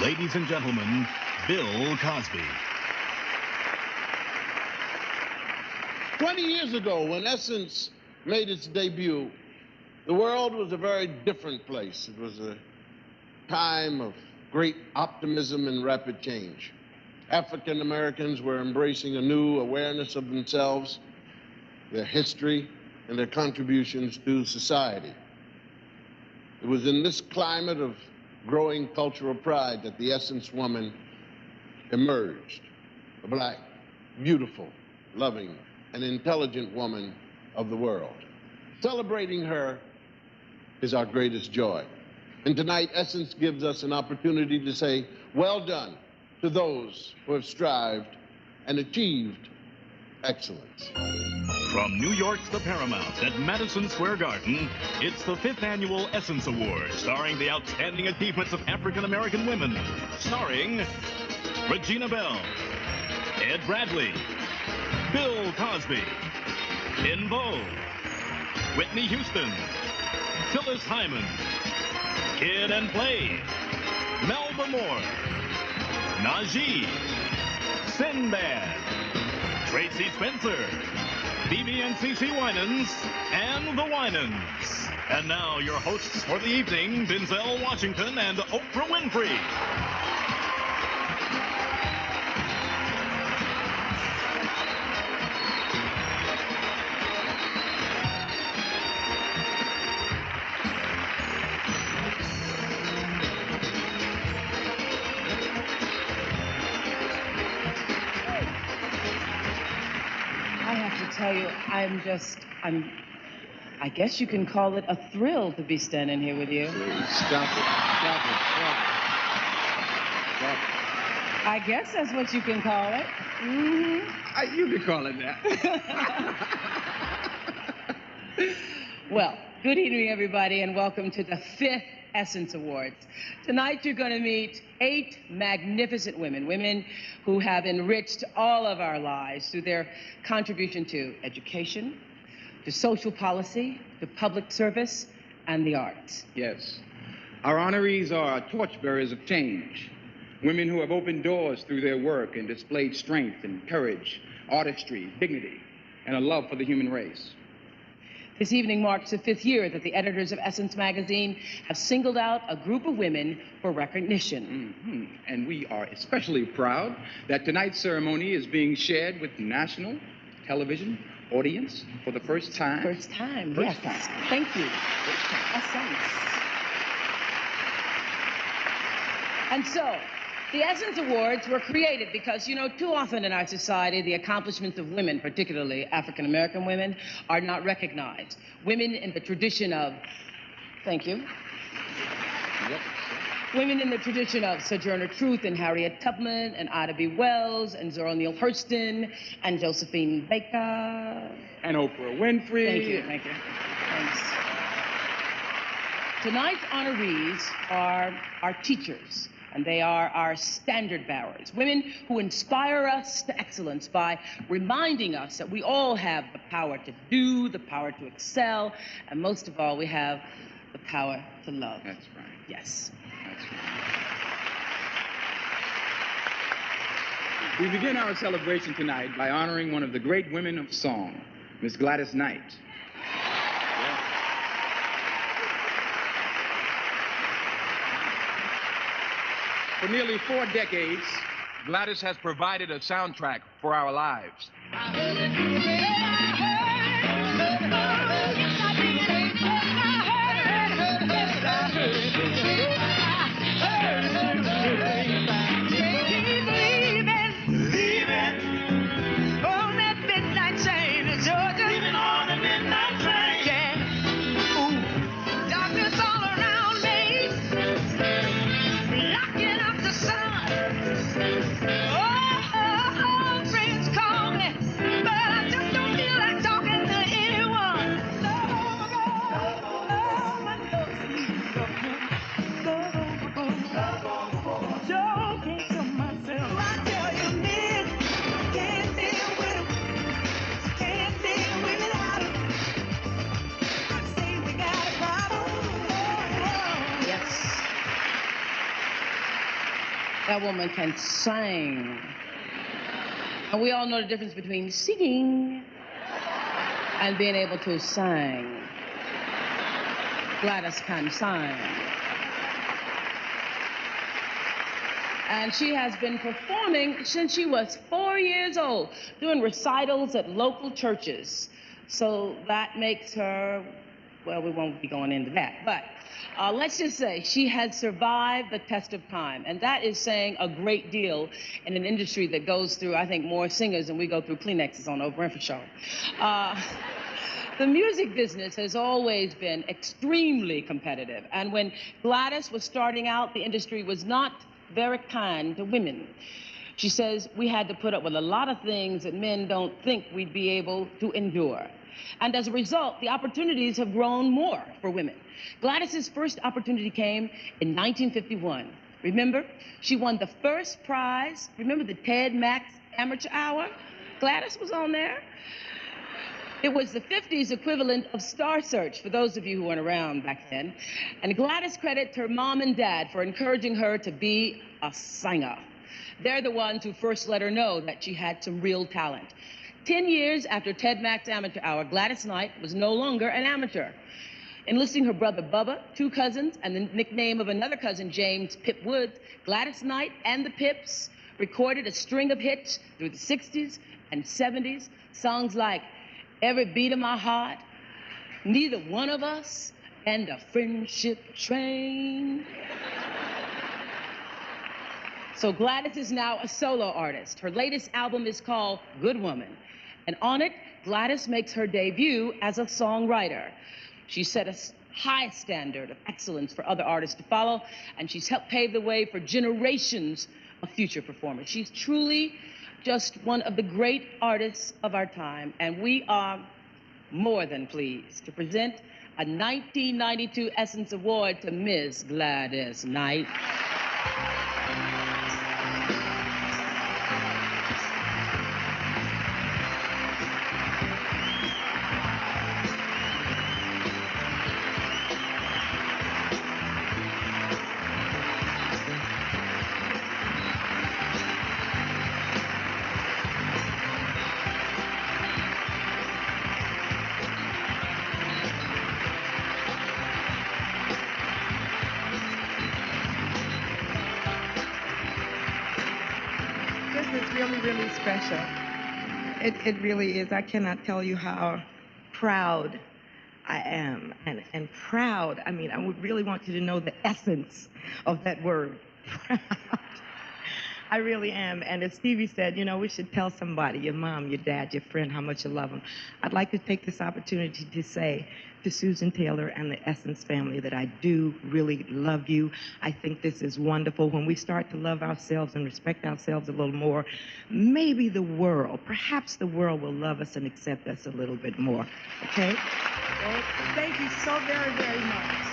Ladies and gentlemen, Bill Cosby. 20 years ago, when Essence made its debut, the world was a very different place. It was a time of great optimism and rapid change. African Americans were embracing a new awareness of themselves, their history, and their contributions to society. It was in this climate of growing cultural pride that the Essence woman emerged, a black, beautiful, loving, and intelligent woman of the world. Celebrating her is our greatest joy. And tonight, Essence gives us an opportunity to say, well done to those who have strived and achieved excellence. From New York's The Paramount at Madison Square Garden, it's the 5th Annual Essence Award, starring the outstanding achievements of African-American women, starring Regina Bell, Ed Bradley, Bill Cosby, In Vogue, Whitney Houston, Phyllis Hyman, Kid and Play, Melba Moore, Najee, Sinbad, Tracy Spencer, BB and CC Winans, and the Winans. And now your hosts for the evening, Denzel Washington and Oprah Winfrey. Tell you, I guess you can call it a thrill to be standing here with you. Stop it. I guess that's what you can call it. Mm-hmm. You can call it that. Well, good evening, everybody, and welcome to the 5th Essence Awards. Tonight, you're going to meet 8 magnificent women who have enriched all of our lives through their contribution to education, to social policy, to public service, and the arts. Yes. Our honorees are torchbearers of change, women who have opened doors through their work and displayed strength and courage, artistry, dignity, and a love for the human race. This evening marks the 5th year that the editors of Essence magazine have singled out a group of women for recognition. Mm-hmm. And we are especially proud that tonight's ceremony is being shared with national television audience for the first time. First time, yes. Thank you. Essence. And so, the Essence Awards were created because, you know, too often in our society, the accomplishments of women, particularly African-American women, are not recognized. Women in the tradition of, thank you. Yep. Women in the tradition of Sojourner Truth and Harriet Tubman and Ida B. Wells and Zora Neale Hurston and Josephine Baker. And Oprah Winfrey. Thank you. Thanks. Tonight's honorees are our teachers. And they are our standard bearers, women who inspire us to excellence by reminding us that we all have the power to do, the power to excel, and most of all, we have the power to love. That's right. Yes. That's right. We begin our celebration tonight by honoring one of the great women of song, Miss Gladys Knight. For nearly 4 decades, Gladys has provided a soundtrack for our lives. Oh, friends call me, but I just don't feel like talking. That woman can sing. And we all know the difference between singing and being able to sing. Gladys can sing. And she has been performing since she was 4 years old, doing recitals at local churches. So that makes her, well, we won't be going into that, but let's just say she has survived the test of time, and that is saying a great deal in an industry that goes through, I think, more singers than we go through Kleenexes on Oprah Winfrey show. The music business has always been extremely competitive, and when Gladys was starting out, the industry was not very kind to women. She says we had to put up with a lot of things that men don't think we'd be able to endure. And as a result, the opportunities have grown more for women. Gladys's first opportunity came in 1951. Remember? She won the first prize. Remember the Ted Max Amateur Hour? Gladys was on there. It was the 50s equivalent of Star Search, for those of you who weren't around back then. And Gladys credits her mom and dad for encouraging her to be a singer. They're the ones who first let her know that she had some real talent. 10 years after Ted Max Amateur Hour, Gladys Knight was no longer an amateur. Enlisting her brother Bubba, 2 cousins, and the nickname of another cousin, James Pip Woods, Gladys Knight and the Pips recorded a string of hits through the 60s and 70s. Songs like Every Beat of My Heart, Neither One of Us, and The Friendship Train. So Gladys is now a solo artist. Her latest album is called Good Woman. And on it, Gladys makes her debut as a songwriter. She set a high standard of excellence for other artists to follow, and she's helped pave the way for generations of future performers. She's truly just one of the great artists of our time, and we are more than pleased to present a 1992 Essence Award to Ms. Gladys Knight. It's really, really special. It really is. I cannot tell you how proud I am. And proud, I mean, I would really want you to know the essence of that word, proud. I really am. And as Stevie said, you know, we should tell somebody, your mom, your dad, your friend, how much you love them. I'd like to take this opportunity to say to Susan Taylor and the Essence family that I do really love you. I think this is wonderful. When we start to love ourselves and respect ourselves a little more, maybe the world, perhaps the world will love us and accept us a little bit more. Okay? Well, thank you so very, very much.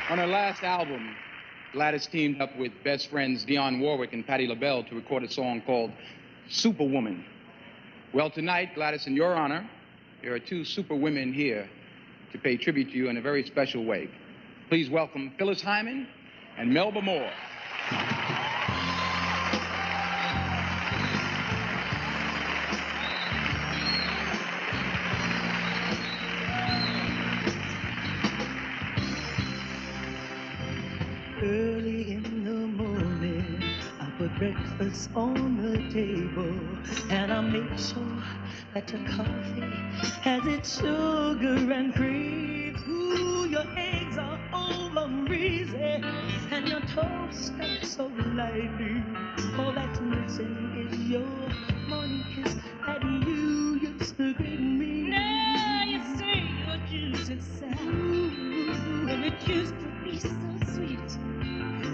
On her last album, Gladys teamed up with best friends Dionne Warwick and Patti LaBelle to record a song called Superwoman. Well, tonight, Gladys, in your honor, there are 2 super women here to pay tribute to you in a very special way. Please welcome Phyllis Hyman and Melba Moore. Early in the morning, I put breakfast on the table, and I make sure that your coffee has its sugar and cream. Ooh, your eggs are over easy, and your toast is so lively. All that's missing is your morning kiss that you used to give me. Now you say your juice is sour, and it used to be so sweet.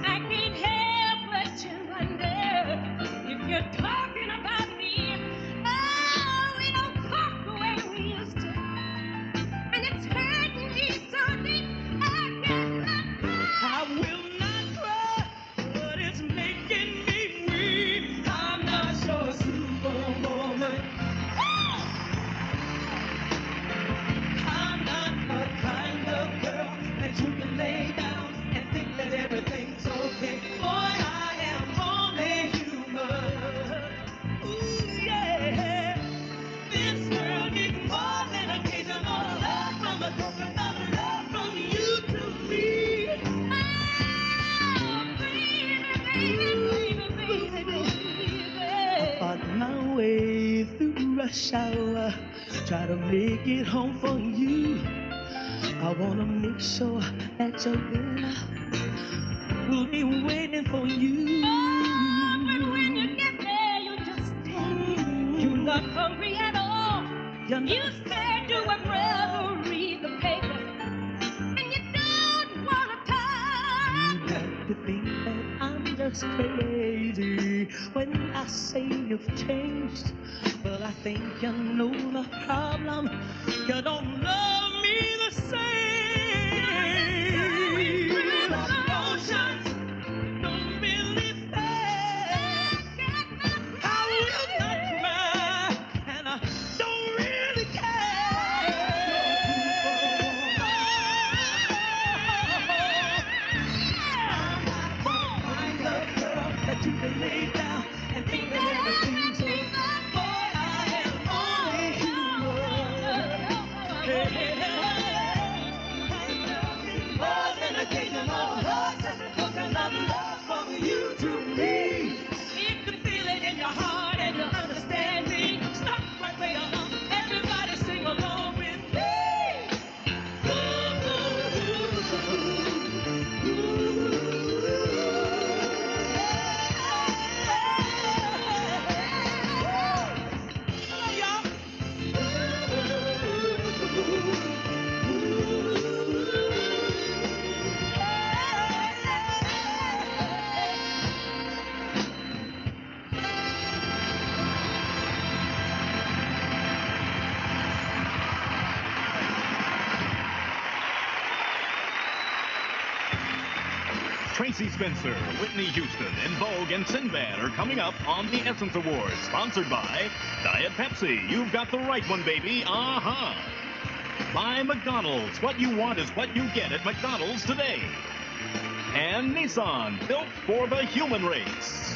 I can't help but to wonder if you're talking about me. Oh, we don't talk the way we used to, and it's hurting me so deep. I cannot cry. I will not cry, but it's making me weep. I'm not rush hour, try to make it home for you. I wanna make sure that your dinner will be waiting for you. Oh, but when you get there, you just stay. You're not hungry at all. You stay, do a prayer, read the paper, and you don't wanna talk. You got to think that I'm just crazy when I say you've changed. Well, I think you know the problem. You don't love me the same. Emotions don't really fair. I will not cry, and I don't really care. I'm the girl that you can lay down and think that everything's okay. Boy, I am only human. Hey, hey, hey. I love you more than occasional hugs and tokens of love from you to me. You can feel it in your heart and you understand me. Stop right where you are. Everybody sing along with me. Tracy Spencer, Whitney Houston, En Vogue, and Sinbad are coming up on the Essence Awards, sponsored by Diet Pepsi. You've got the right one, baby. Uh-huh. By McDonald's. What you want is what you get at McDonald's today. And Nissan, built for the human race.